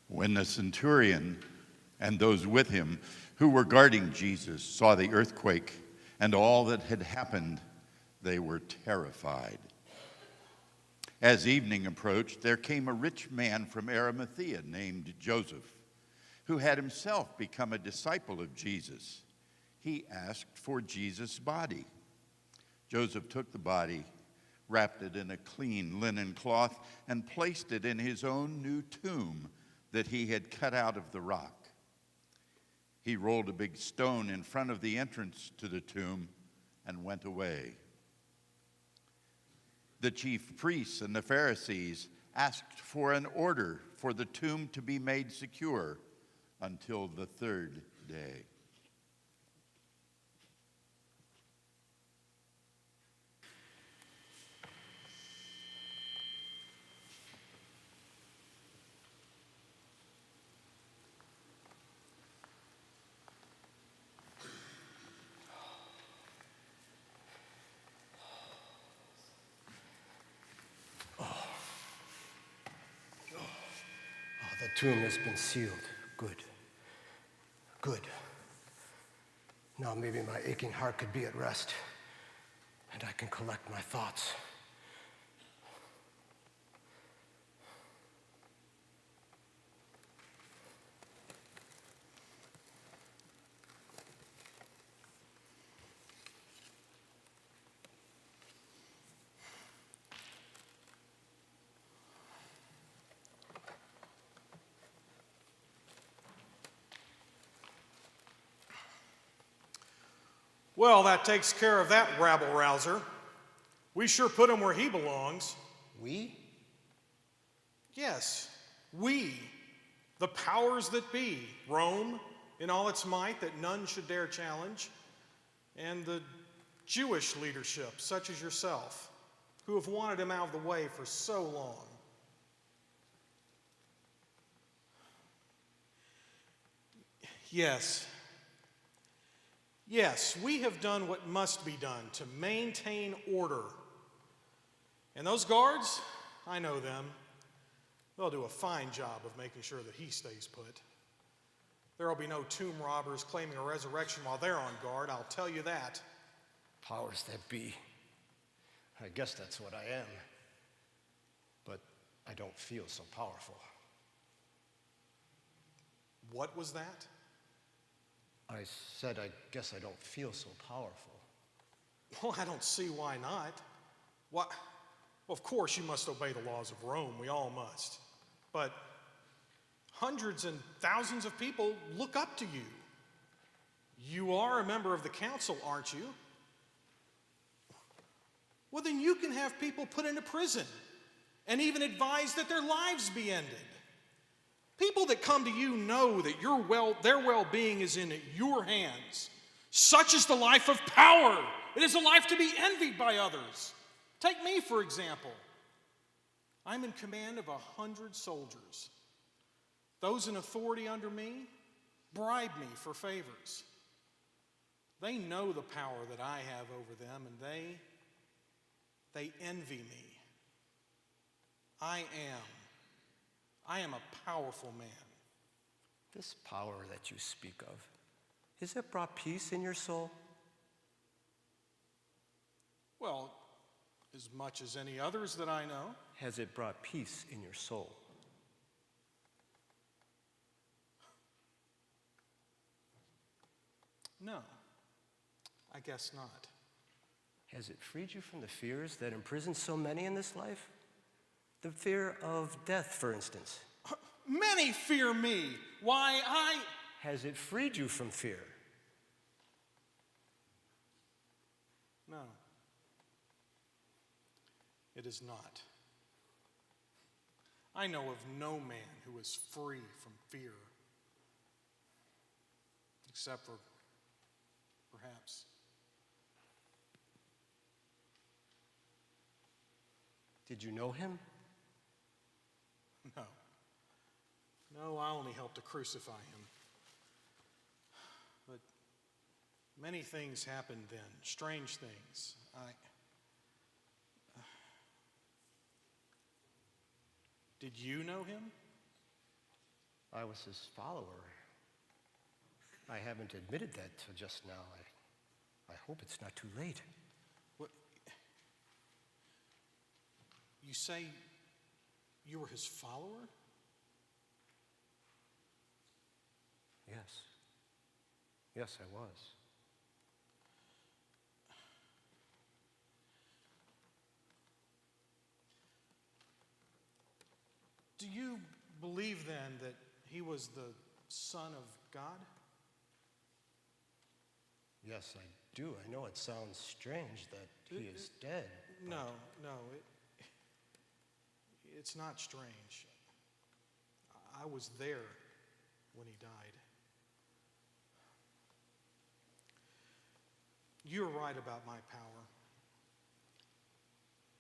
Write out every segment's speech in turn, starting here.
When the centurion and those with him who were guarding Jesus saw the earthquake and all that had happened, they were terrified. As evening approached, there came a rich man from Arimathea named Joseph, who had himself become a disciple of Jesus. He asked for Jesus' body. Joseph took the body, wrapped it in a clean linen cloth, and placed it in his own new tomb that he had cut out of the rock. He rolled a big stone in front of the entrance to the tomb and went away. The chief priests and the Pharisees asked for an order for the tomb to be made secure until the third day. The tomb has been sealed. Good. Good. Now maybe my aching heart could be at rest, and I can collect my thoughts. Well, that takes care of that rabble-rouser. We sure put him where he belongs. We? Yes, we, the powers that be, Rome in all its might that none should dare challenge, and the Jewish leadership, such as yourself, who have wanted him out of the way for so long. Yes, we have done what must be done to maintain order. And those guards, I know them. They'll do a fine job of making sure that he stays put. There will be no tomb robbers claiming a resurrection while they're on guard, I'll tell you that. Powers that be. I guess that's what I am. But I don't feel so powerful. What was that? I said I guess I don't feel so powerful. Well, I don't see why not. Why? Well, of course you must obey the laws of Rome. We all must. But hundreds and thousands of people look up to you. You are a member of the council, aren't you? Well, then you can have people put into prison and even advise that their lives be ended. People that come to you know that their well-being is in your hands. Such is the life of power. It is a life to be envied by others. Take me, for example. I'm in command of 100 soldiers. Those in authority under me bribe me for favors. They know the power that I have over them, and they envy me. I am a powerful man. This power that you speak of, has it brought peace in your soul? Well, as much as any others that I know. Has it brought peace in your soul? No, I guess not. Has it freed you from the fears that imprison so many in this life? The fear of death, for instance. Many fear me. Why, Has it freed you from fear? No, it is not. I know of no man who is free from fear, except for perhaps Did you know him? no. No, I only helped to crucify him. But many things happened then, strange things. Did you know him? I was his follower. I haven't admitted that till just now. I hope it's not too late. What? You say you were his follower? Yes. Yes, I was. Do you believe then that he was the Son of God? Yes, I do. I know it sounds strange that he is dead. No, it's not strange. I was there when he died. You're right about my power.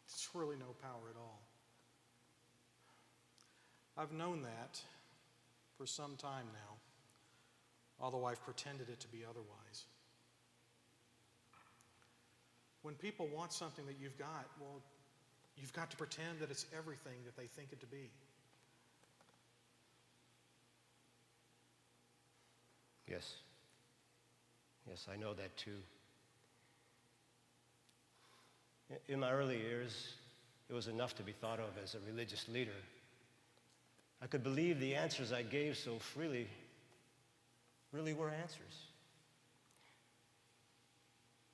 It's really no power at all. I've known that for some time now, although I've pretended it to be otherwise. When people want something that you've got, well, you've got to pretend that it's everything that they think it to be. Yes. Yes, I know that too. In my early years, it was enough to be thought of as a religious leader. I could believe the answers I gave so freely really were answers.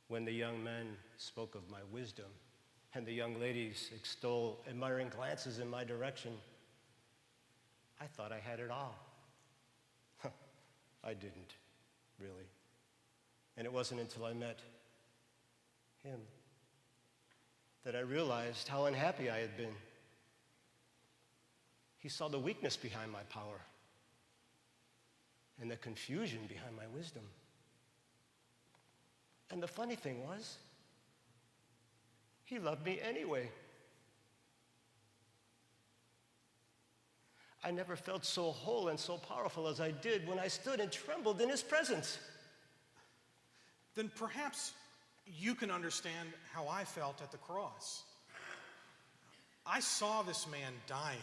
When the young men spoke of my wisdom and the young ladies extol admiring glances in my direction, I thought I had it all. I didn't, really. And it wasn't until I met him that I realized how unhappy I had been. He saw the weakness behind my power and the confusion behind my wisdom. And the funny thing was, he loved me anyway. I never felt so whole and so powerful as I did when I stood and trembled in his presence. Then perhaps you can understand how I felt at the cross. I saw this man dying.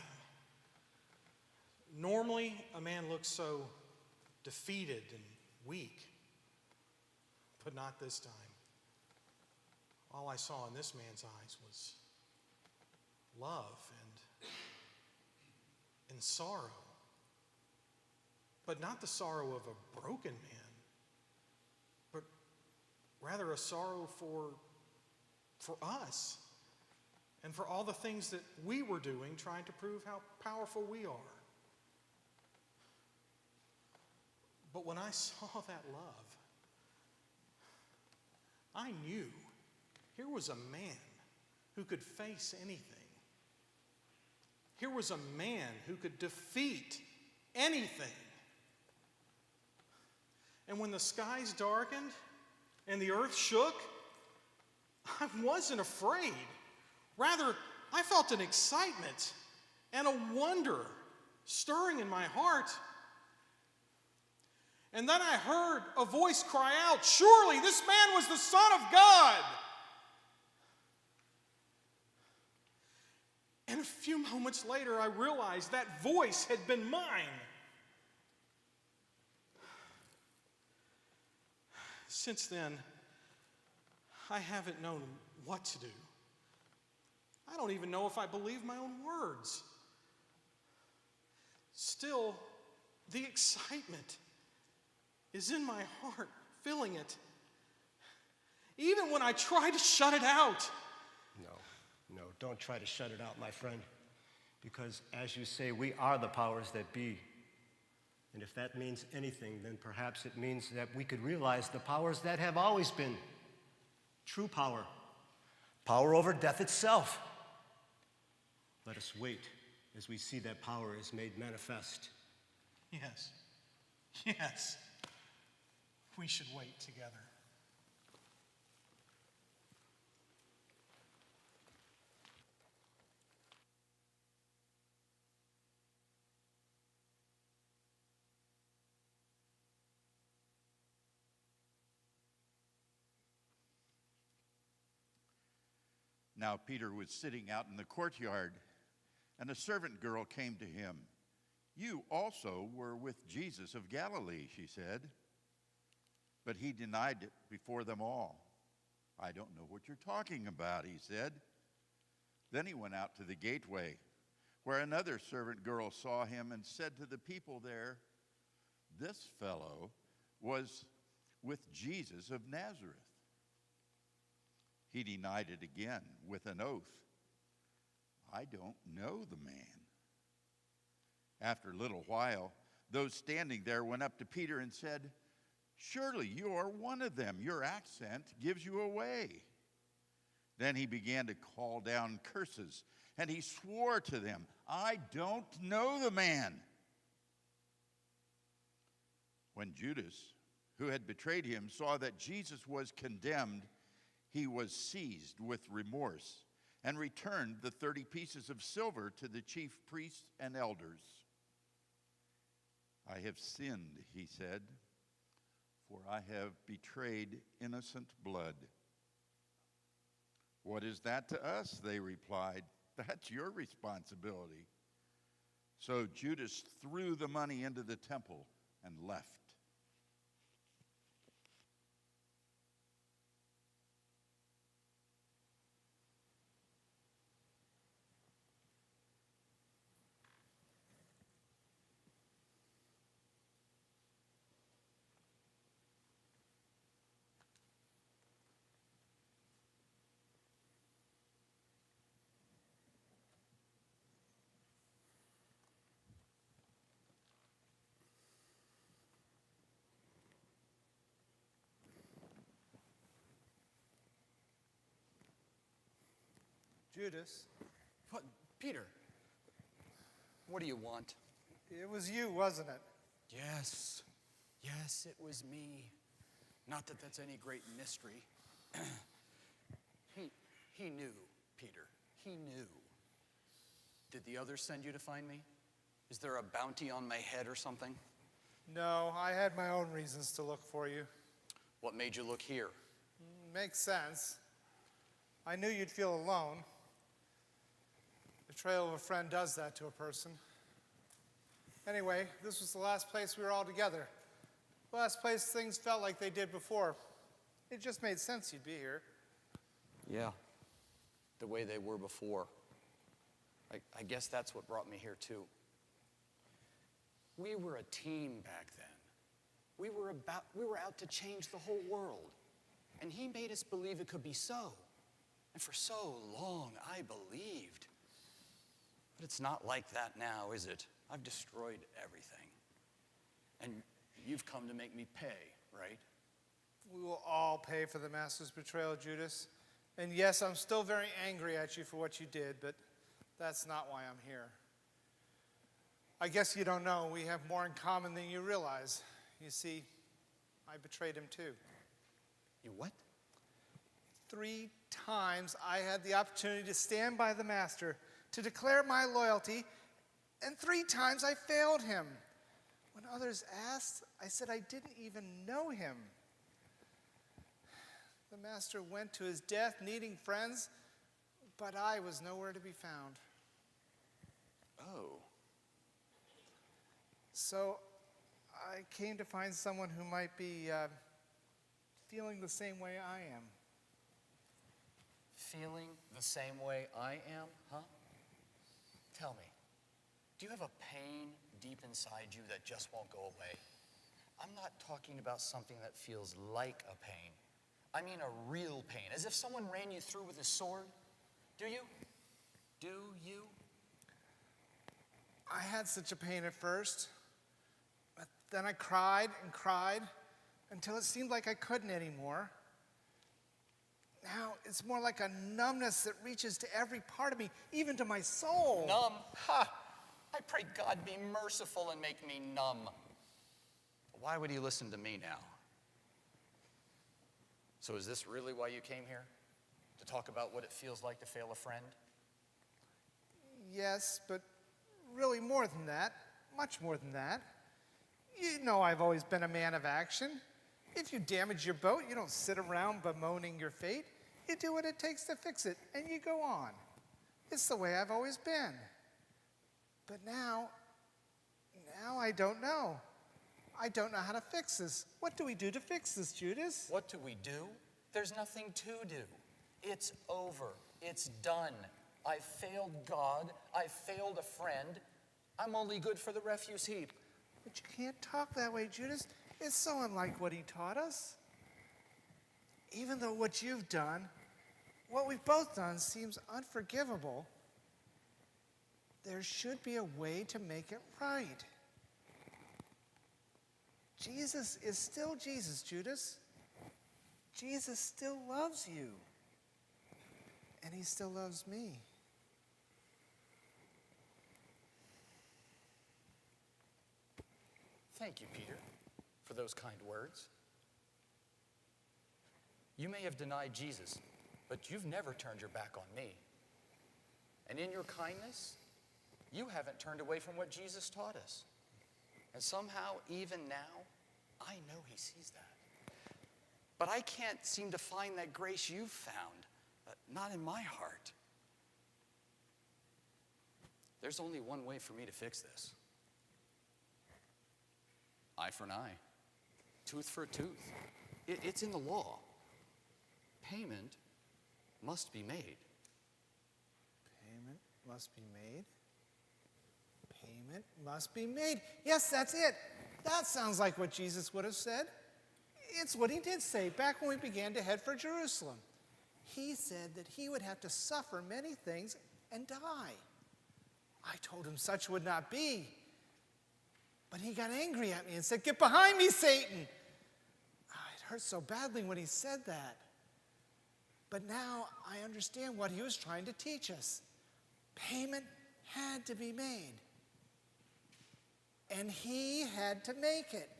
Normally, a man looks so defeated and weak, but not this time. All I saw in this man's eyes was love and sorrow, but not the sorrow of a broken man, but rather a sorrow for us and for all the things that we were doing trying to prove how powerful we are. But when I saw that love, I knew here was a man who could face anything. Here was a man who could defeat anything. And when the skies darkened and the earth shook, I wasn't afraid. Rather, I felt an excitement and a wonder stirring in my heart. And then I heard a voice cry out, "Surely this man was the Son of God!" And a few moments later, I realized that voice had been mine. Since then, I haven't known what to do. I don't even know if I believe my own words. Still, the excitement is in my heart, filling it. Even when I try to shut it out. No, don't try to shut it out, my friend. Because as you say, we are the powers that be. And if that means anything, then perhaps it means that we could realize the powers that have always been. True power. Power over death itself. Let us wait as we see that power is made manifest. Yes. We should wait together. Now Peter was sitting out in the courtyard, and a servant girl came to him. "You also were with Jesus of Galilee," she said. But he denied it before them all. "I don't know what you're talking about," he said. Then he went out to the gateway, where another servant girl saw him and said to the people there, "This fellow was with Jesus of Nazareth." He denied it again with an oath, "I don't know the man." After a little while, those standing there went up to Peter and said, "Surely you are one of them. Your accent gives you away." Then he began to call down curses, and he swore to them, "I don't know the man." When Judas, who had betrayed him, saw that Jesus was condemned, he was seized with remorse and returned the 30 pieces of silver to the chief priests and elders. "I have sinned," he said, "for I have betrayed innocent blood." "What is that to us?" they replied. "That's your responsibility." So Judas threw the money into the temple and left. Judas, What, Peter? What do you want? it was you, wasn't it? Yes, it was me. Not that that's any great mystery. He knew, Peter. He knew. Did the others send you to find me? Is there a bounty on my head or something? No, I had my own reasons to look for you. What made you look here? Makes sense. I knew you'd feel alone. Betrayal of a friend does that to a person. Anyway, this was the last place we were all together. The last place things felt like they did before. It just made sense you'd be here. Yeah, the way they were before. I guess that's what brought me here, too. We were a team back then. We were out to change the whole world. And he made us believe it could be so. And for so long, I believed. But it's not like that now, is it? I've destroyed everything. And you've come to make me pay, right? We will all pay for the Master's betrayal, Judas. And yes, I'm still very angry at you for what you did, but that's not why I'm here. I guess you don't know, we have more in common than you realize. You see, I betrayed him too. You what? 3 times I had the opportunity to stand by the Master, to declare my loyalty, and 3 times I failed him. When others asked, I said I didn't even know him. The Master went to his death needing friends, but I was nowhere to be found. Oh. So I came to find someone who might be feeling the same way I am. Feeling the same way I am, huh? Tell me, do you have a pain deep inside you that just won't go away? I'm not talking about something that feels like a pain. I mean a real pain, as if someone ran you through with a sword. Do you? Do you? I had such a pain at first, but then I cried and cried until it seemed like I couldn't anymore. Now it's more like a numbness that reaches to every part of me, even to my soul. Numb? Ha! I pray God be merciful and make me numb. Why would he listen to me now? So is this really why you came here? To talk about what it feels like to fail a friend? Yes, but really more than that, much more than that. You know I've always been a man of action. If you damage your boat, you don't sit around bemoaning your fate. You do what it takes to fix it, and you go on. It's the way I've always been. But now, don't know. I don't know how to fix this. What do we do to fix this, Judas? What do we do? There's nothing to do. It's over. It's done. I failed God. I failed a friend. I'm only good for the refuse heap. But you can't talk that way, Judas. It's so unlike what he taught us. Even though what you've done, what we've both done, seems unforgivable, there should be a way to make it right. Jesus is still Jesus, Judas. Jesus still loves you. And he still loves me. Thank you, Peter, for those kind words. You may have denied Jesus, but you've never turned your back on me. And in your kindness, you haven't turned away from what Jesus taught us. And somehow, even now, I know he sees that. But I can't seem to find that grace you've found, not in my heart. There's only one way for me to fix this. Eye for an eye, tooth for a tooth. It's in the law. Payment must be made. Payment must be made. Payment must be made. Yes, that's it. That sounds like what Jesus would have said. It's what he did say back when we began to head for Jerusalem. He said that he would have to suffer many things and die. I told him such would not be. But he got angry at me and said, "Get behind me, Satan." It hurt so badly when he said that. But now I understand what he was trying to teach us. Payment had to be made. And he had to make it.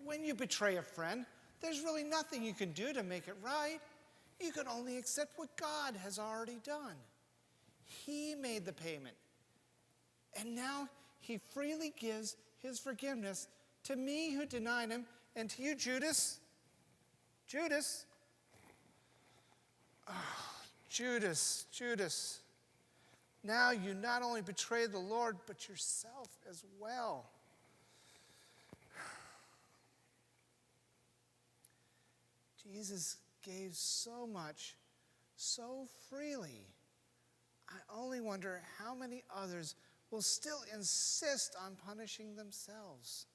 When you betray a friend, there's really nothing you can do to make it right. You can only accept what God has already done. He made the payment. And now he freely gives his forgiveness to me who denied him, and to you, Judas. Judas. Oh, Judas. Now you not only betray the Lord, but yourself as well. Jesus gave so much, so freely. I only wonder how many others will still insist on punishing themselves.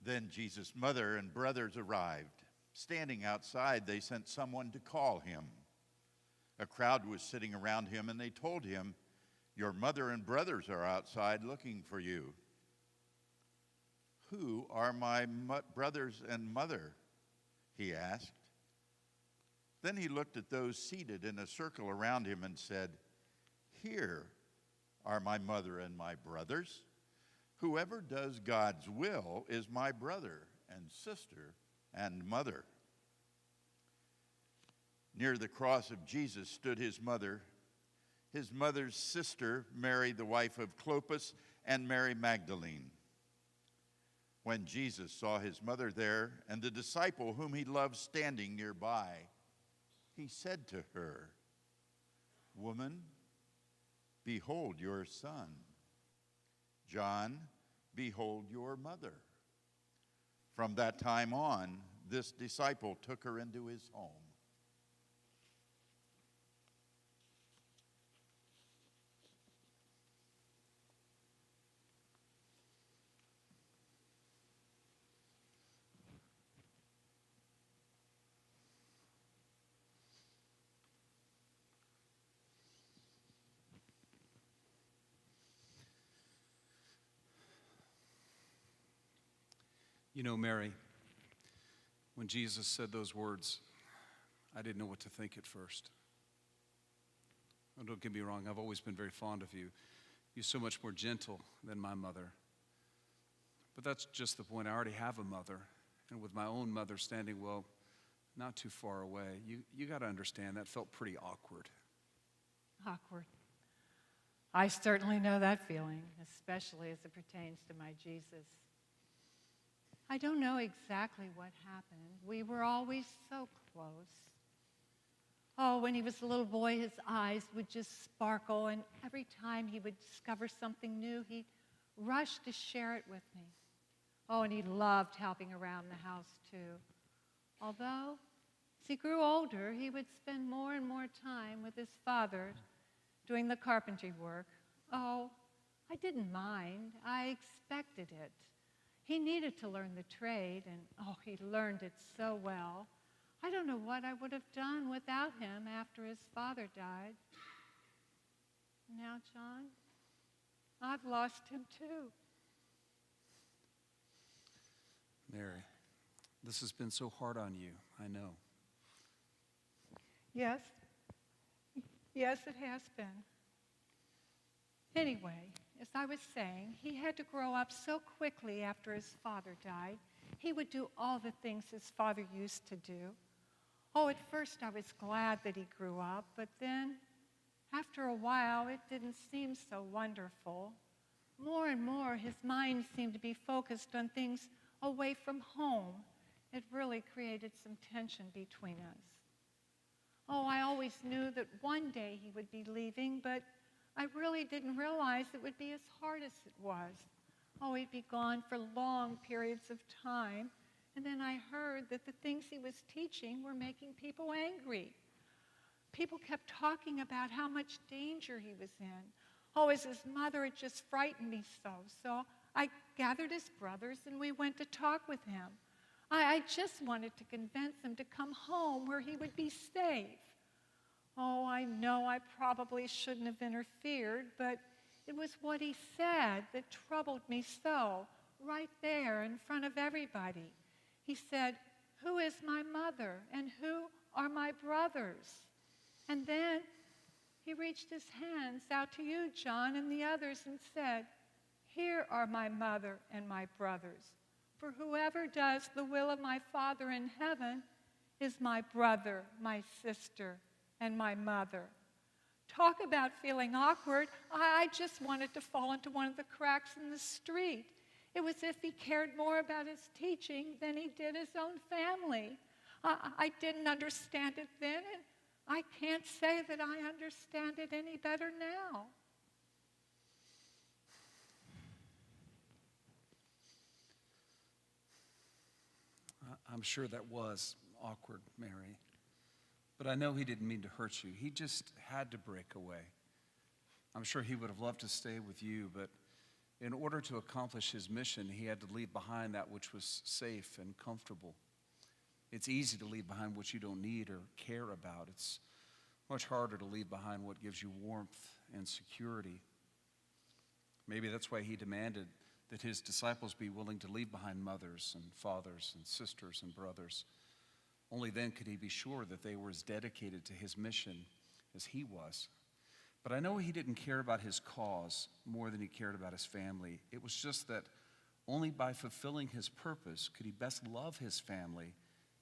Then Jesus' mother and brothers arrived. Standing outside, they sent someone to call him. A crowd was sitting around him, and they told him, "Your mother and brothers are outside looking for you." "Who are my brothers and mother?" he asked. Then he looked at those seated in a circle around him and said, "Here are my mother and my brothers. Whoever does God's will is my brother and sister and mother." Near the cross of Jesus stood his mother, his mother's sister, Mary, the wife of Clopas, and Mary Magdalene. When Jesus saw his mother there and the disciple whom he loved standing nearby, he said to her, "Woman, behold your son. John, behold your mother." From that time on, this disciple took her into his home. You know, Mary, when Jesus said those words, I didn't know what to think at first. Oh, don't get me wrong, I've always been very fond of you. You're so much more gentle than my mother. But that's just the point. I already have a mother, and with my own mother standing, well, not too far away, you got to understand that felt pretty awkward. Awkward. I certainly know that feeling, especially as it pertains to my Jesus. I don't know exactly what happened. We were always so close. Oh, when he was a little boy, his eyes would just sparkle, and every time he would discover something new, he'd rush to share it with me. Oh, and he loved helping around the house, too. Although, as he grew older, he would spend more and more time with his father doing the carpentry work. Oh, I didn't mind. I expected it. He needed to learn the trade, and oh, he learned it so well. I don't know what I would have done without him after his father died. Now, John, I've lost him too. Mary, this has been so hard on you, I know. Yes. Yes, it has been. Anyway, as I was saying, he had to grow up so quickly after his father died. He would do all the things his father used to do. Oh, at first I was glad that he grew up, but then after a while it didn't seem so wonderful. More and more his mind seemed to be focused on things away from home. It really created some tension between us. Oh, I always knew that one day he would be leaving, but I really didn't realize it would be as hard as it was. Oh, he'd be gone for long periods of time, and then I heard that the things he was teaching were making people angry. People kept talking about how much danger he was in. Oh, as his mother, it just frightened me so. So I gathered his brothers, and we went to talk with him. I just wanted to convince him to come home where he would be safe. Oh, I know I probably shouldn't have interfered, but it was what he said that troubled me so, right there in front of everybody. He said, "Who is my mother and who are my brothers?" And then he reached his hands out to you, John, and the others and said, "Here are my mother and my brothers. For whoever does the will of my Father in heaven is my brother, my sister, and my mother." Talk about feeling awkward. I just wanted to fall into one of the cracks in the street. It was as if he cared more about his teaching than he did his own family. I didn't understand it then, and I can't say that I understand it any better now. I'm sure that was awkward, Mary. But I know he didn't mean to hurt you. He just had to break away. I'm sure he would have loved to stay with you, but in order to accomplish his mission, he had to leave behind that which was safe and comfortable. It's easy to leave behind what you don't need or care about. It's much harder to leave behind what gives you warmth and security. Maybe that's why he demanded that his disciples be willing to leave behind mothers and fathers and sisters and brothers. Only then could he be sure that they were as dedicated to his mission as he was. But I know he didn't care about his cause more than he cared about his family. It was just that only by fulfilling his purpose could he best love his family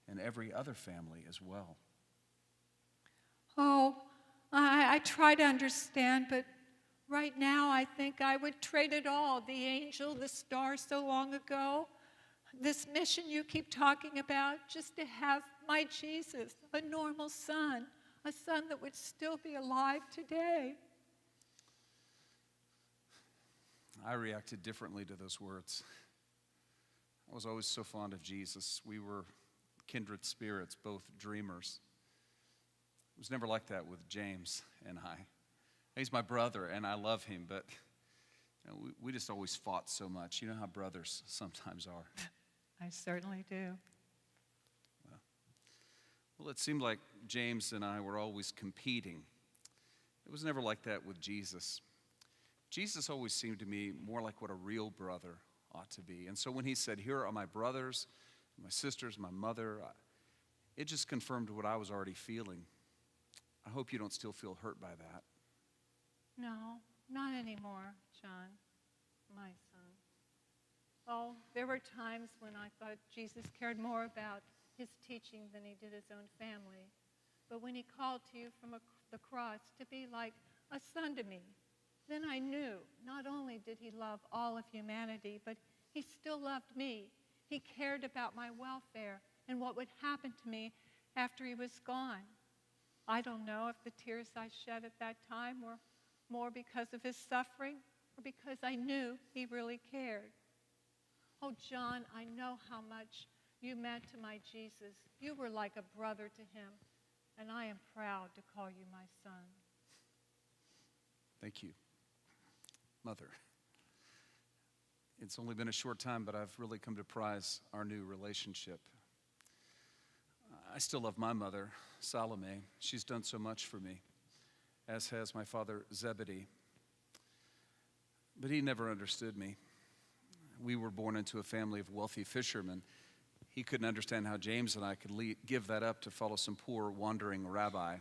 and every other family as well. Oh, I try to understand, but right now I think I would trade it all. The angel, the star so long ago, this mission you keep talking about, just to have my Jesus, a normal son, a son that would still be alive today. I reacted differently to those words. I was always so fond of Jesus. We were kindred spirits, both dreamers. It was never like that with James and I. He's my brother, and I love him, but we just always fought so much. You know how brothers sometimes are. I certainly do. Well, it seemed like James and I were always competing. It was never like that with Jesus. Jesus always seemed to me more like what a real brother ought to be. And so when he said, "Here are my brothers, my sisters, my mother," it just confirmed what I was already feeling. I hope you don't still feel hurt by that. No, not anymore, John, my son. Oh, there were times when I thought Jesus cared more about his teaching than he did his own family. But when he called to you from the cross to be like a son to me, Then I knew not only did he love all of humanity, but he still loved me. He cared about my welfare and what would happen to me after he was gone. I don't know if the tears I shed at that time were more because of his suffering or because I knew he really cared. Oh, John, I know how much you meant to my Jesus. You were like a brother to him, and I am proud to call you my son. Thank you, Mother. It's only been a short time, but I've really come to prize our new relationship. I still love my mother, Salome. She's done so much for me, as has my father, Zebedee. But he never understood me. We were born into a family of wealthy fishermen. He couldn't understand how James and I could give that up to follow some poor, wandering rabbi.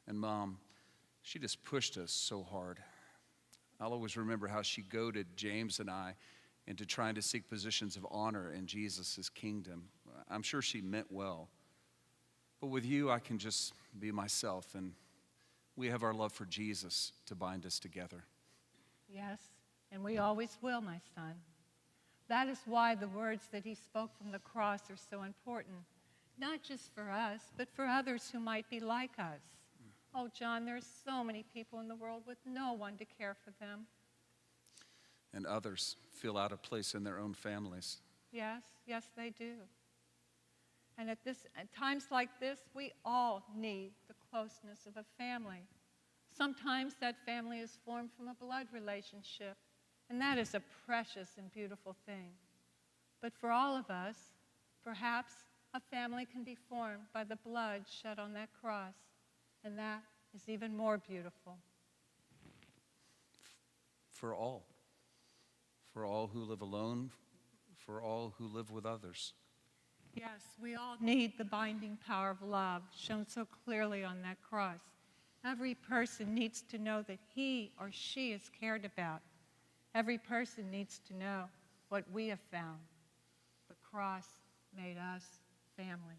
And Mom, she just pushed us so hard. I'll always remember how she goaded James and I into trying to seek positions of honor in Jesus' kingdom. I'm sure she meant well. But with you, I can just be myself, and we have our love for Jesus to bind us together. Yes, and we always will, my son. That is why the words that he spoke from the cross are so important, not just for us, but for others who might be like us. Oh, John, there are so many people in the world with no one to care for them. And others feel out of place in their own families. Yes, yes, they do. And at times like this, we all need the closeness of a family. Sometimes that family is formed from a blood relationship, and that is a precious and beautiful thing. But for all of us, perhaps a family can be formed by the blood shed on that cross, and that is even more beautiful. For all who live alone, for all who live with others. Yes, we all need the binding power of love shown so clearly on that cross. Every person needs to know that he or she is cared about. Every person needs to know what we have found. The cross made us family.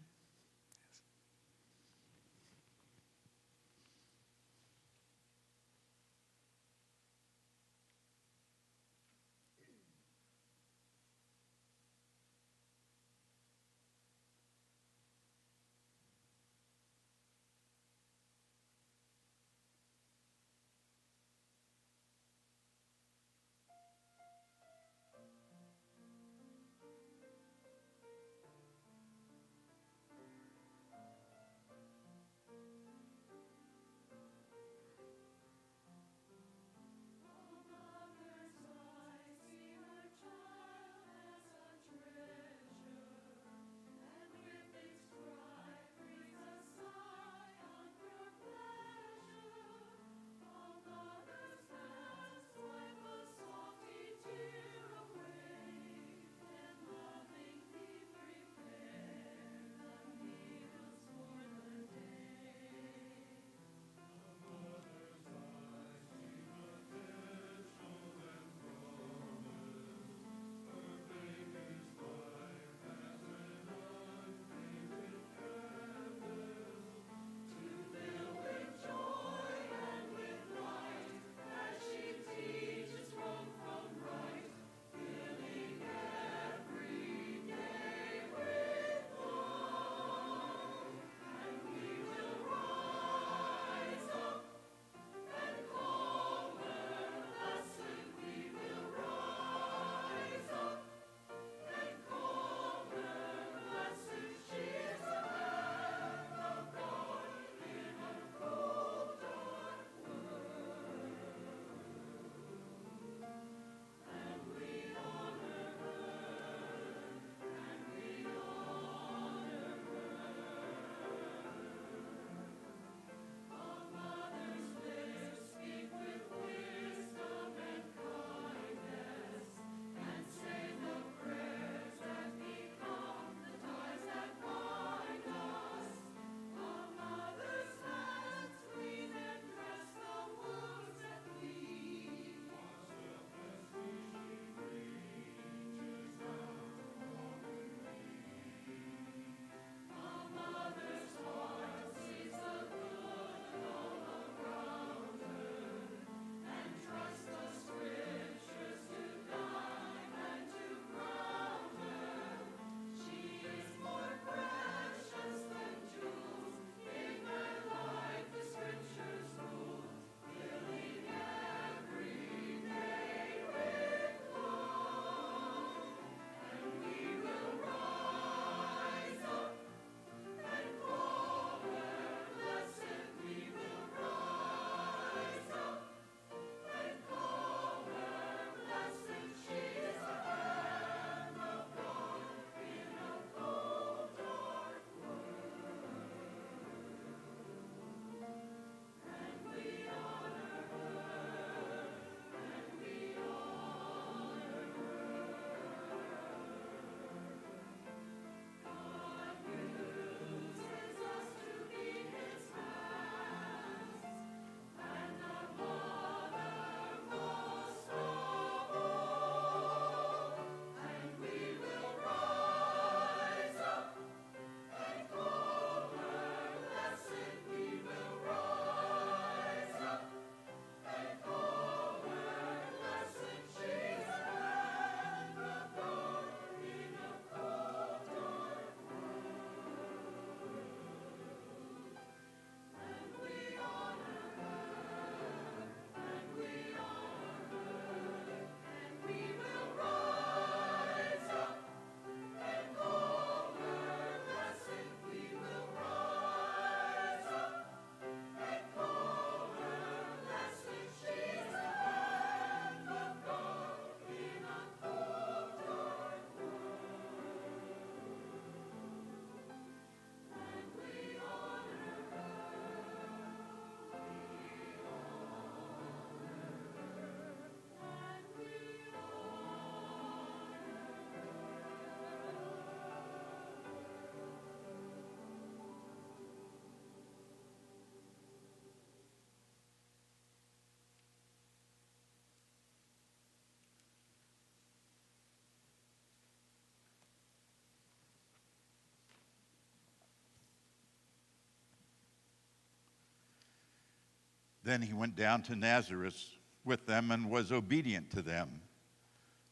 Then he went down to Nazareth with them and was obedient to them.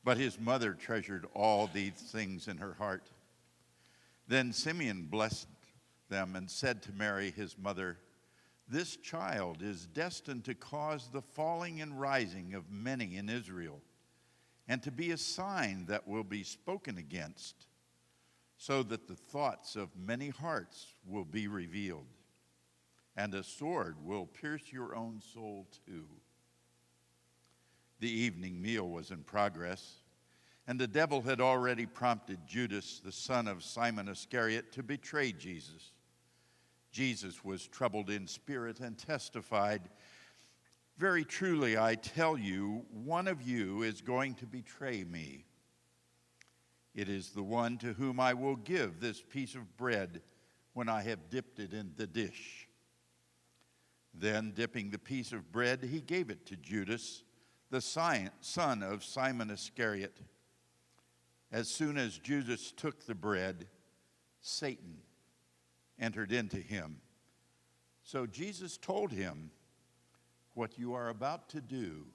But his mother treasured all these things in her heart. Then Simeon blessed them and said to Mary, his mother, "This child is destined to cause the falling and rising of many in Israel, and to be a sign that will be spoken against, so that the thoughts of many hearts will be revealed, and a sword will pierce your own soul too." The evening meal was in progress, and the devil had already prompted Judas, the son of Simon Iscariot, to betray Jesus. Jesus was troubled in spirit and testified, "Very truly, I tell you, one of you is going to betray me. It is the one to whom I will give this piece of bread when I have dipped it in the dish." Then, dipping the piece of bread, he gave it to Judas, the son of Simon Iscariot. As soon as Judas took the bread, Satan entered into him. So Jesus told him, "What you are about to do,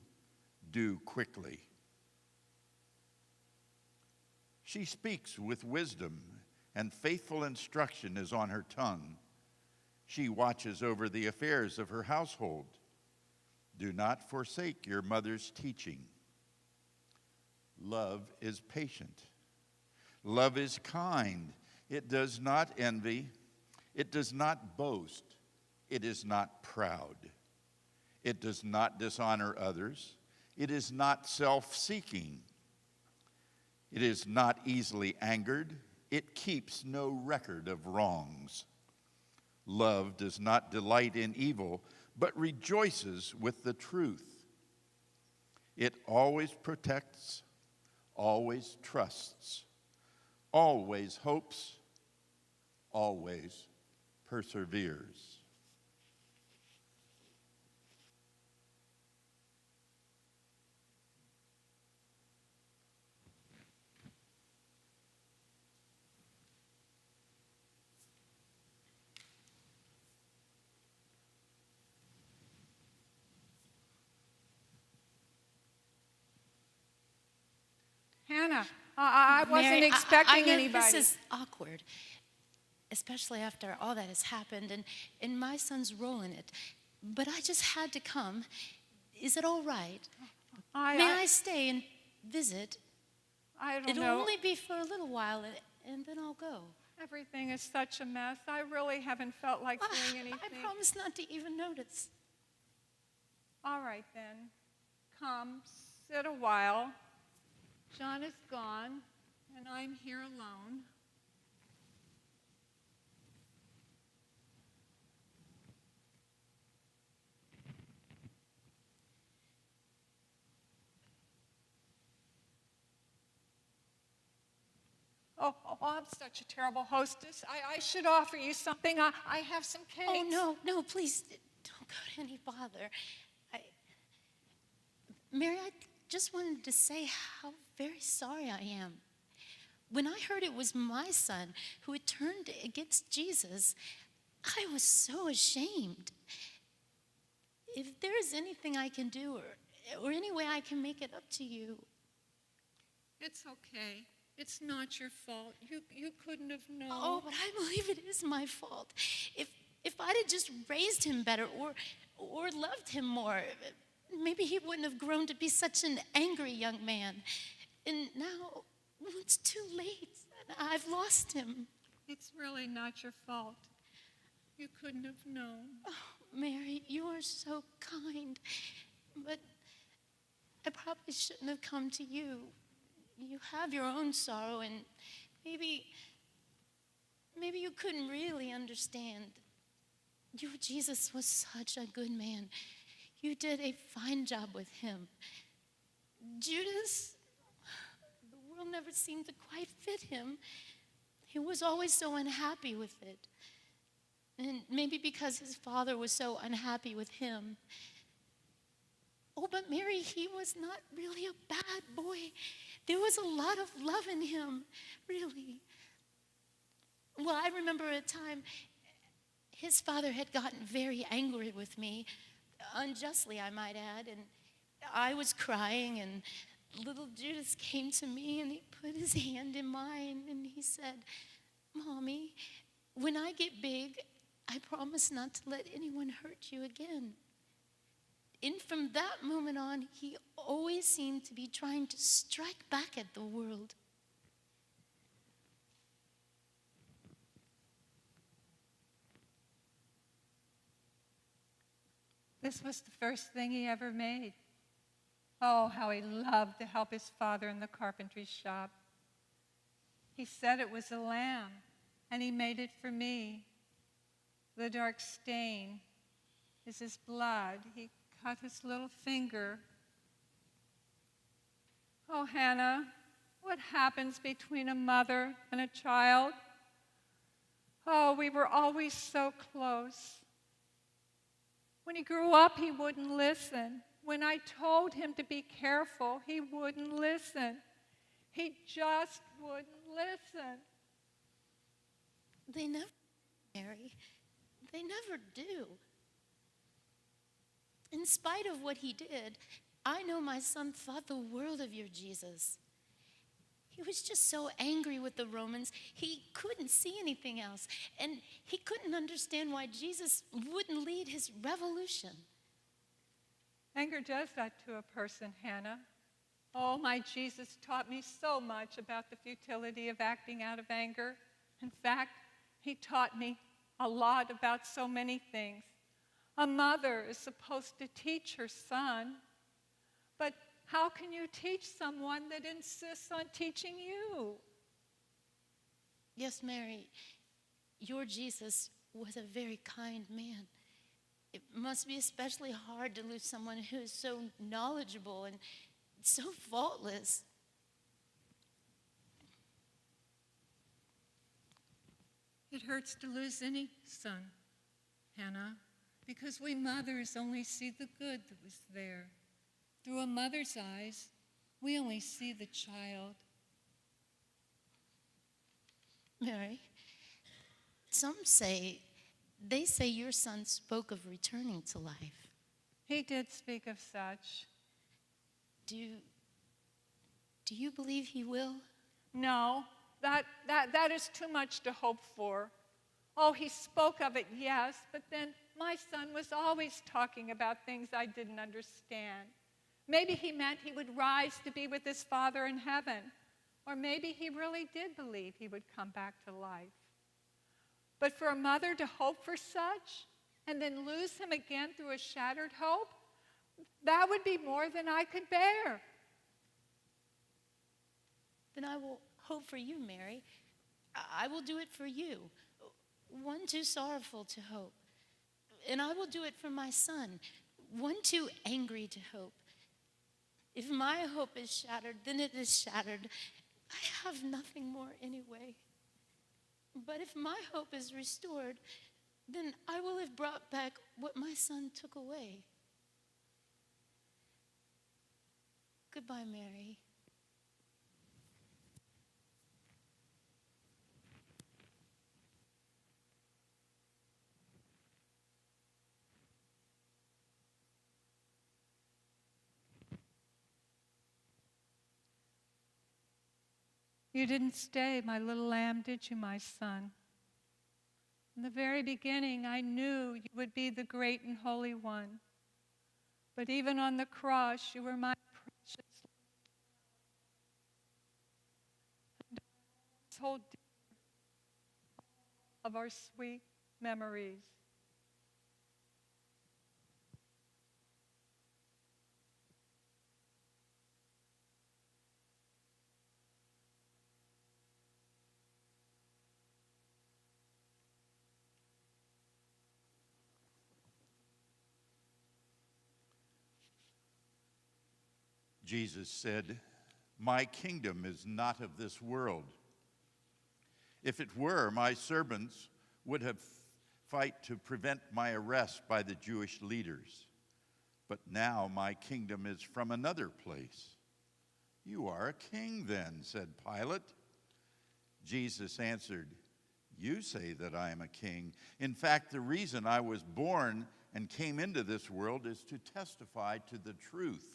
do quickly." She speaks with wisdom, and faithful instruction is on her tongue. She watches over the affairs of her household. Do not forsake your mother's teaching. Love is patient. Love is kind. It does not envy. It does not boast. It is not proud. It does not dishonor others. It is not self-seeking. It is not easily angered. It keeps no record of wrongs. Love does not delight in evil, but rejoices with the truth. It always protects, always trusts, always hopes, always perseveres. Hannah, I wasn't Mary, expecting I know anybody. This is awkward, especially after all that has happened and my son's role in it. But I just had to come. Is it all right? May I stay and visit? I don't It'll know. only be for a little while, and then I'll go. Everything is such a mess. I really haven't felt like doing anything. I promise not to even notice. All right, then. Come, sit a while. John is gone, and I'm here alone. Oh, I'm such a terrible hostess. I should offer you something. I have some cakes. Oh, no, please, don't go to any bother. Mary, I just wanted to say how very sorry I am. When I heard it was my son who had turned against Jesus, I was so ashamed. If there is anything I can do or any way I can make it up to you. It's okay. It's not your fault. You couldn't have known. Oh, but I believe it is my fault. If I'd have just raised him better or loved him more, maybe he wouldn't have grown to be such an angry young man. And now it's too late. I've lost him. It's really not your fault. You couldn't have known. Oh, Mary, you are so kind. But I probably shouldn't have come to you. You have your own sorrow, and maybe you couldn't really understand. Jesus was such a good man. You did a fine job with him. Judas, the world never seemed to quite fit him. He was always so unhappy with it. And maybe because his father was so unhappy with him. Oh, but Mary, he was not really a bad boy. There was a lot of love in him, really. Well, I remember a time his father had gotten very angry with me unjustly, I might add. And I was crying, and little Judas came to me, and he put his hand in mine, and he said, "Mommy, when I get big, I promise not to let anyone hurt you again." And from that moment on, he always seemed to be trying to strike back at the world. This was the first thing he ever made. Oh, how he loved to help his father in the carpentry shop. He said it was a lamb, and he made it for me. The dark stain is his blood. He cut his little finger. Oh, Hannah, what happens between a mother and a child? Oh, we were always so close. When he grew up, he wouldn't listen. When I told him to be careful, he wouldn't listen. He just wouldn't listen. They never, Mary. They never do. In spite of what he did, I know my son thought the world of your Jesus. He was just so angry with the Romans, he couldn't see anything else. And he couldn't understand why Jesus wouldn't lead his revolution. Anger does that to a person, Hannah. Oh, my Jesus taught me so much about the futility of acting out of anger. In fact, he taught me a lot about so many things. A mother is supposed to teach her son, but how can you teach someone that insists on teaching you? Yes, Mary, your Jesus was a very kind man. It must be especially hard to lose someone who is so knowledgeable and so faultless. It hurts to lose any son, Hannah, because we mothers only see the good that was there. Through a mother's eyes, we only see the child. Mary, they say your son spoke of returning to life. He did speak of such. Do you believe he will? No, that is too much to hope for. Oh, he spoke of it, yes, but then my son was always talking about things I didn't understand. Maybe he meant he would rise to be with his Father in heaven. Or maybe he really did believe he would come back to life. But for a mother to hope for such and then lose him again through a shattered hope, that would be more than I could bear. Then I will hope for you, Mary. I will do it for you. One too sorrowful to hope. And I will do it for my son. One too angry to hope. If my hope is shattered, then it is shattered. I have nothing more anyway. But if my hope is restored, then I will have brought back what my son took away. Goodbye, Mary. You didn't stay, my little lamb, did you, my son? In the very beginning, I knew you would be the great and holy one. But even on the cross, you were my precious. And hold dear of our sweet memories. Jesus said, "My kingdom is not of this world. If it were, my servants would have fight to prevent my arrest by the Jewish leaders. But now my kingdom is from another place." "You are a king then," said Pilate. Jesus answered, "You say that I am a king. In fact, the reason I was born and came into this world is to testify to the truth.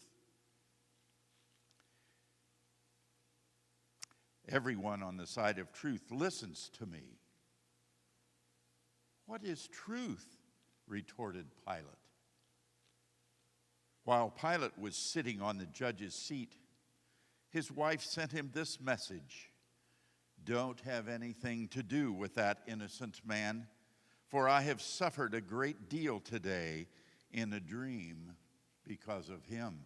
Everyone on the side of truth listens to me. What is truth? Retorted Pilate. While Pilate was sitting on the judge's seat, his wife sent him this message: "Don't have anything to do with that innocent man, for I have suffered a great deal today in a dream because of him."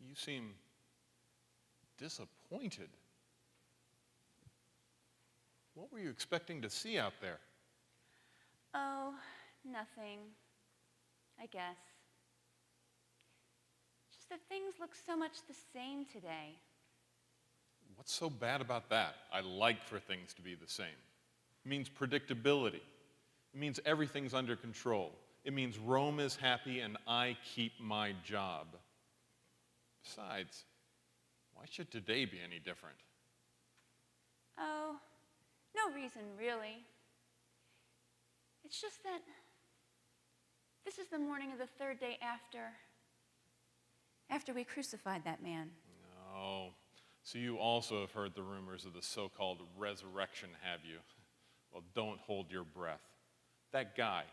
You seem disappointed. What were you expecting to see out there? Oh, nothing, I guess. Just that things look so much the same today. What's so bad about that? I like for things to be the same. It means predictability. It means everything's under control. It means Rome is happy and I keep my job. Besides, why should today be any different? Oh, no reason really. It's just that this is the morning of the third day after we crucified that man. No. So you also have heard the rumors of the so-called resurrection, have you? Well, don't hold your breath. That guy,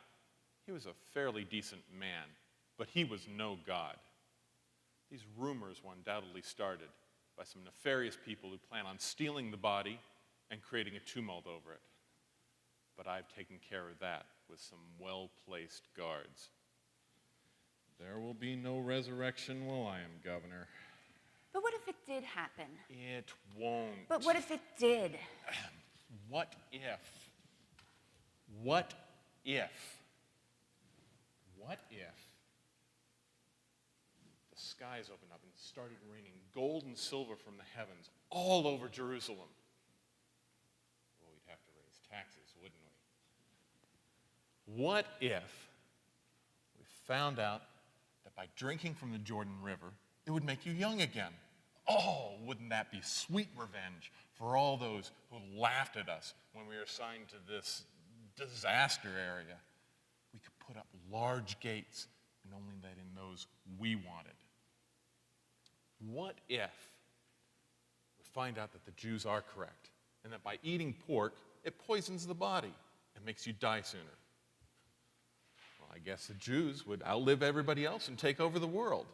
he was a fairly decent man, but he was no god. These rumors were undoubtedly started by some nefarious people who plan on stealing the body and creating a tumult over it. But I've taken care of that with some well-placed guards. There will be no resurrection while I am governor. But what if it did happen? It won't. But what if it did? What if? What if? What if the skies opened up and started raining gold and silver from the heavens all over Jerusalem? Well, we'd have to raise taxes, wouldn't we? What if we found out that by drinking from the Jordan River, it would make you young again? Oh, wouldn't that be sweet revenge for all those who laughed at us when we were assigned to this disaster area? We could put up large gates and only let in those we wanted. What if we find out that the Jews are correct and that by eating pork, it poisons the body and makes you die sooner? Well, I guess the Jews would outlive everybody else and take over the world.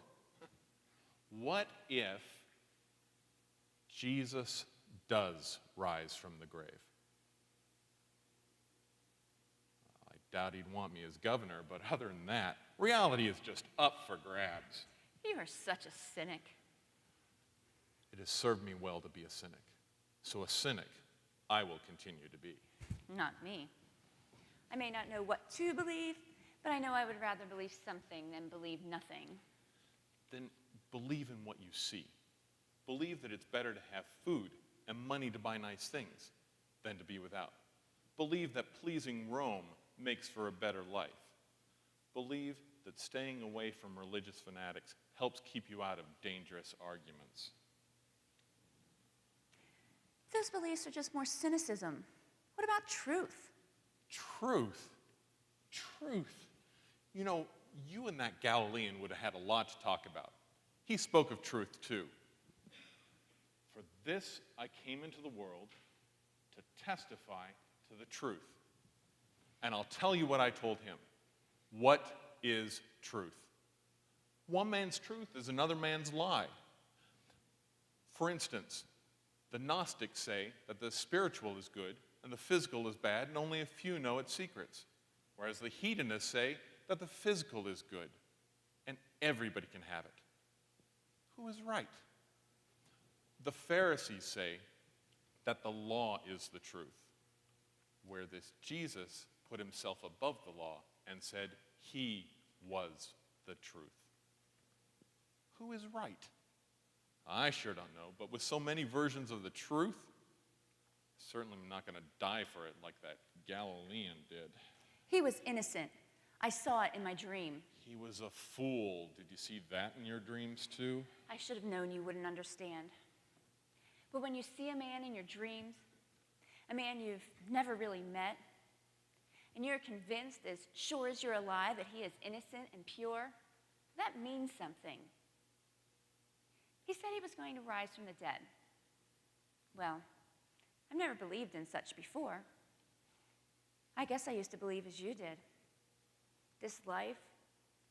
What if Jesus does rise from the grave? I doubt he'd want me as governor, but other than that, reality is just up for grabs. You are such a cynic. It has served me well to be a cynic. So a cynic I will continue to be. Not me. I may not know what to believe, but I know I would rather believe something than believe nothing. Then believe in what you see. Believe that it's better to have food and money to buy nice things than to be without. Believe that pleasing Rome makes for a better life. Believe that staying away from religious fanatics helps keep you out of dangerous arguments. Those beliefs are just more cynicism. What about truth? Truth? Truth? You know, you and that Galilean would have had a lot to talk about. He spoke of truth too. For this I came into the world to testify to the truth. And I'll tell you what I told him. What is truth? One man's truth is another man's lie. For instance, the Gnostics say that the spiritual is good and the physical is bad, and only a few know its secrets. Whereas the hedonists say that the physical is good and everybody can have it. Who is right? The Pharisees say that the law is the truth, where this Jesus put himself above the law and said he was the truth. Who is right? I sure don't know, but with so many versions of the truth, certainly I'm not going to die for it like that Galilean did. He was innocent. I saw it in my dream. He was a fool. Did you see that in your dreams too? I should have known you wouldn't understand. But when you see a man in your dreams, a man you've never really met, and you're convinced as sure as you're alive that he is innocent and pure, that means something. He said he was going to rise from the dead. Well, I've never believed in such before. I guess I used to believe as you did. This life,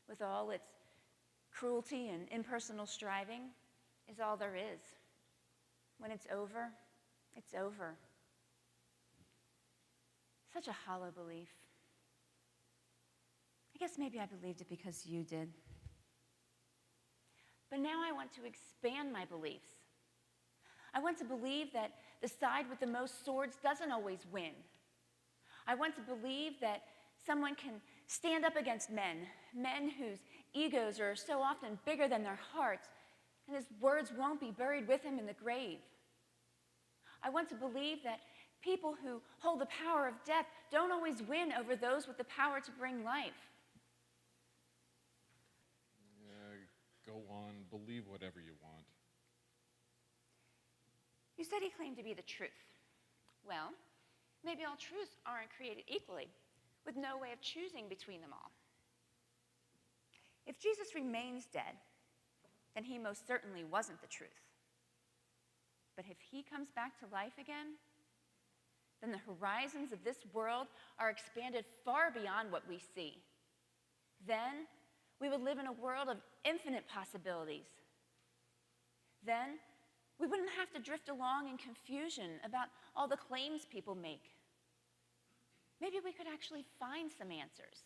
with all its cruelty and impersonal striving, is all there is. When it's over, it's over. Such a hollow belief. I guess maybe I believed it because you did. But now I want to expand my beliefs. I want to believe that the side with the most swords doesn't always win. I want to believe that someone can stand up against men whose egos are so often bigger than their hearts, and his words won't be buried with him in the grave. I want to believe that people who hold the power of death don't always win over those with the power to bring life. Go on, believe whatever you want. You said he claimed to be the truth. Well, maybe all truths aren't created equally, with no way of choosing between them all. If Jesus remains dead, then he most certainly wasn't the truth. But if he comes back to life again, then the horizons of this world are expanded far beyond what we see. Then we would live in a world of infinite possibilities. Then we wouldn't have to drift along in confusion about all the claims people make. Maybe we could actually find some answers.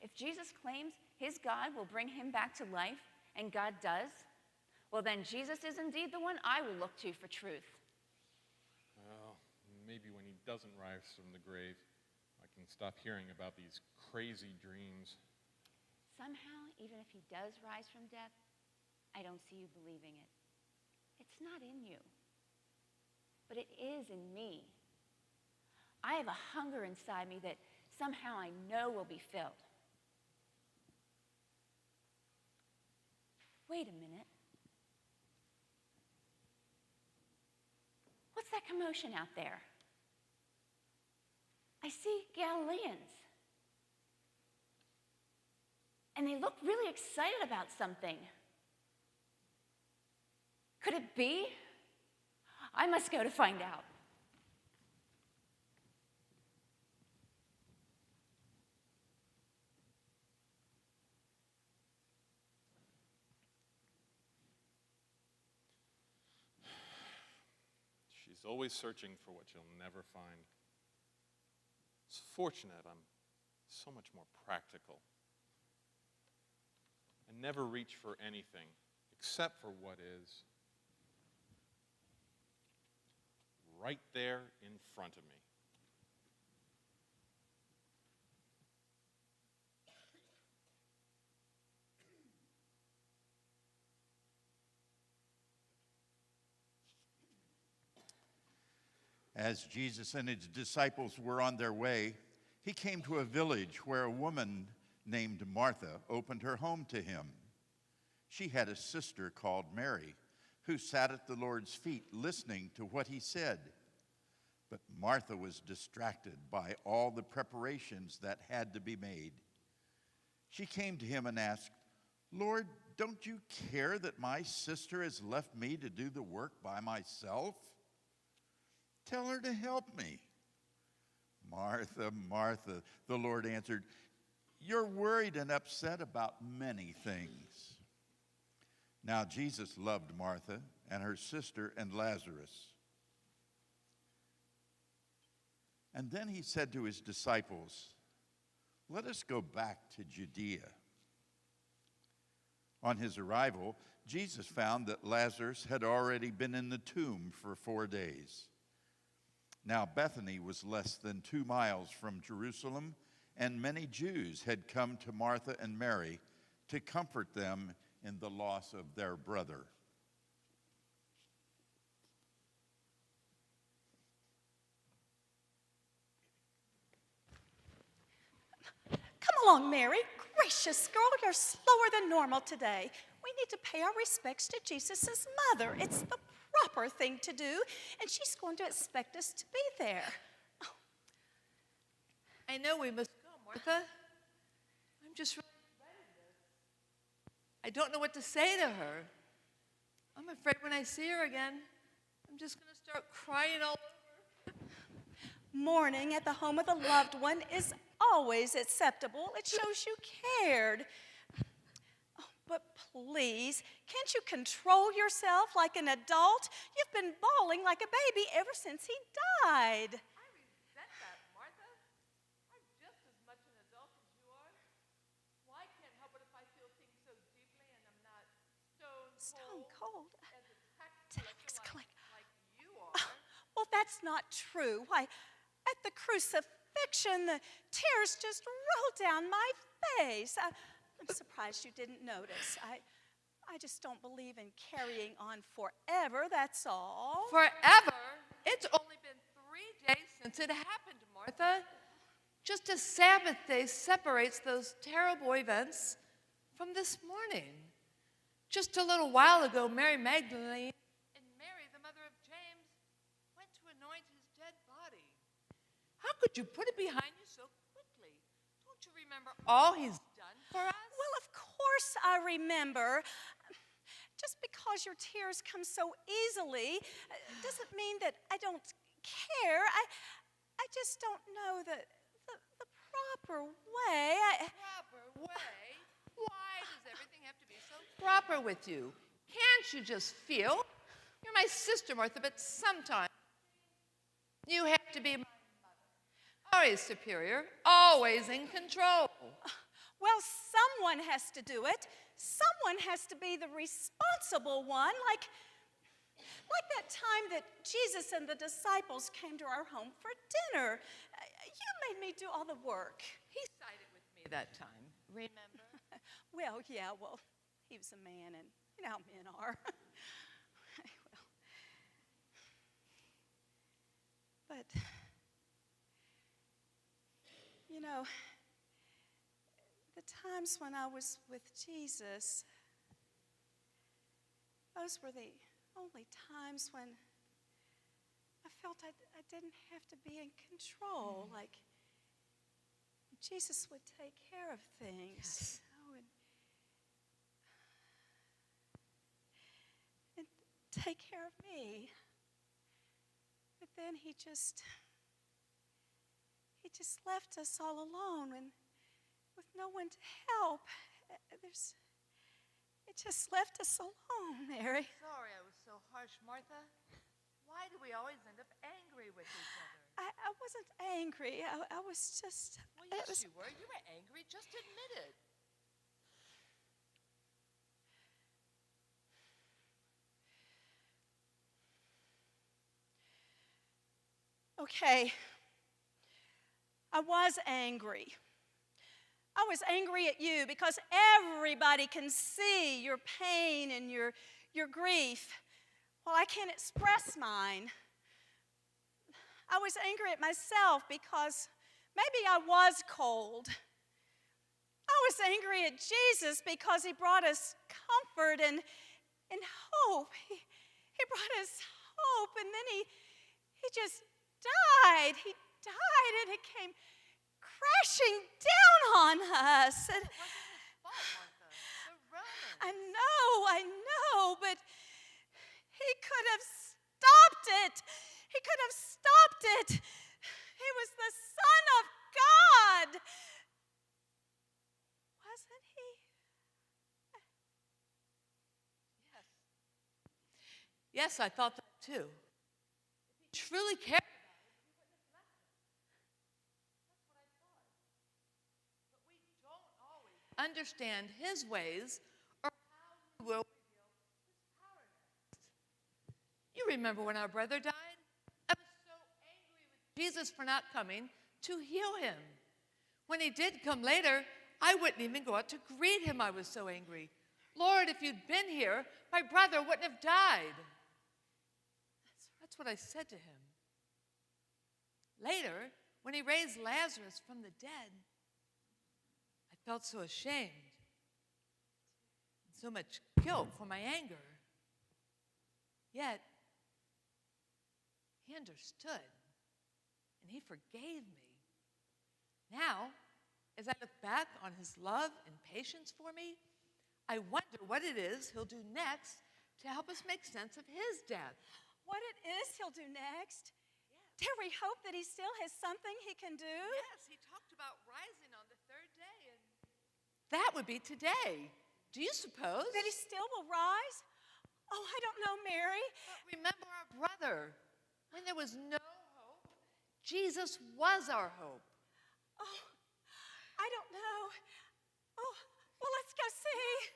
If Jesus claims his God will bring him back to life, and God does, well, then Jesus is indeed the one I will look to for truth. Well, maybe when he doesn't rise from the grave, I can stop hearing about these crazy dreams. Somehow, even if he does rise from death, I don't see you believing it. It's not in you, but it is in me. I have a hunger inside me that somehow I know will be filled. Wait a minute. What's that commotion out there? I see Galileans. And they look really excited about something. Could it be? I must go to find out. She's always searching for what you'll never find. It's fortunate I'm so much more practical. I never reach for anything except for what is right there in front of me. As Jesus and his disciples were on their way, he came to a village where a woman named Martha opened her home to him. She had a sister called Mary, who sat at the Lord's feet listening to what he said. But Martha was distracted by all the preparations that had to be made. She came to him and asked, "Lord, don't you care that my sister has left me to do the work by myself? Tell her to help me." "Martha, Martha," the Lord answered, "you're worried and upset about many things." Now Jesus loved Martha and her sister and Lazarus. And then he said to his disciples, "Let us go back to Judea." On his arrival, Jesus found that Lazarus had already been in the tomb for 4 days. Now Bethany was less than 2 miles from Jerusalem, and many Jews had come to Martha and Mary to comfort them in the loss of their brother. Come along, Mary. Gracious girl, you're slower than normal today. We need to pay our respects to Jesus' mother. It's the proper thing to do, and she's going to expect us to be there. I know we must go, Martha. I'm just really dreading this. I don't know what to say to her. I'm afraid when I see her again, I'm just going to start crying all over. Mourning at the home of the loved one is always acceptable. It shows you cared. Oh, but please, can't you control yourself like an adult? You've been bawling like a baby ever since he died. I resent that, Martha. I'm just as much an adult as you are. Well, I can't help it if I feel things so deeply and I'm not Stone cold? as a Tax collector collector. like you are. Well, that's not true. Why, at the crucifixion, the tears just rolled down my face. I'm surprised you didn't notice. I just don't believe in carrying on forever, that's all. Forever? It's only been 3 days since it happened, Martha. Just a Sabbath day separates those terrible events from this morning. Just a little while ago, Mary Magdalene and Mary, the mother of James, went to anoint his dead body. How could you put it behind you so quickly? Don't you remember all he's done for us? Well, of course I remember. Just because your tears come so easily doesn't mean that I don't care. I just don't know the proper way. Proper way? Why does everything have to be so proper with you? Can't you just feel? You're my sister, Martha, but sometimes you have to be my mother. Always superior, always in control. Well, someone has to do it. Someone has to be the responsible one, like that time that Jesus and the disciples came to our home for dinner. You made me do all the work. He sided with me that time, remember? Well, yeah, he was a man, and you know how men are. But, you know, the times when I was with Jesus, those were the only times when I felt I didn't have to be in control. Like Jesus would take care of things. Yes. You know, and take care of me. But then he just left us all alone and with no one to help. It just left us alone, Mary. Sorry I was so harsh, Martha. Why do we always end up angry with each other? I wasn't angry. I was just... Well, yes, you were. You were angry. Just admit it. Okay. I was angry. I was angry at you because everybody can see your pain and your grief. Well, I can't express mine. I was angry at myself because maybe I was cold. I was angry at Jesus because he brought us comfort and hope. He brought us hope, and then he just died. He died, and it came crashing down on us. And I know, but he could have stopped it. He could have stopped it. He was the Son of God. Wasn't he? Yes. Yes, I thought that too. If he truly cared about it, he wouldn't have left us. That's what I thought. But we don't always understand his ways or how he will reveal You remember when our brother died? I was so angry with Jesus for not coming to heal him. When he did come later, I wouldn't even go out to greet him. I was so angry. Lord, if you'd been here, my brother wouldn't have died. That's what I said to him. Later, when he raised Lazarus from the dead, I felt so ashamed, so much guilt for my anger. Yet, he understood, and he forgave me. Now, as I look back on his love and patience for me, I wonder what it is he'll do next to help us make sense of his death. What it is he'll do next? Dare we hope that he still has something he can do? Yes, he talked about rising on the third day, and that would be today. Do you suppose? That he still will rise? Oh, I don't know, Mary. But remember our brother. When there was no hope, Jesus was our hope. Oh, I don't know. Oh, well, let's go see.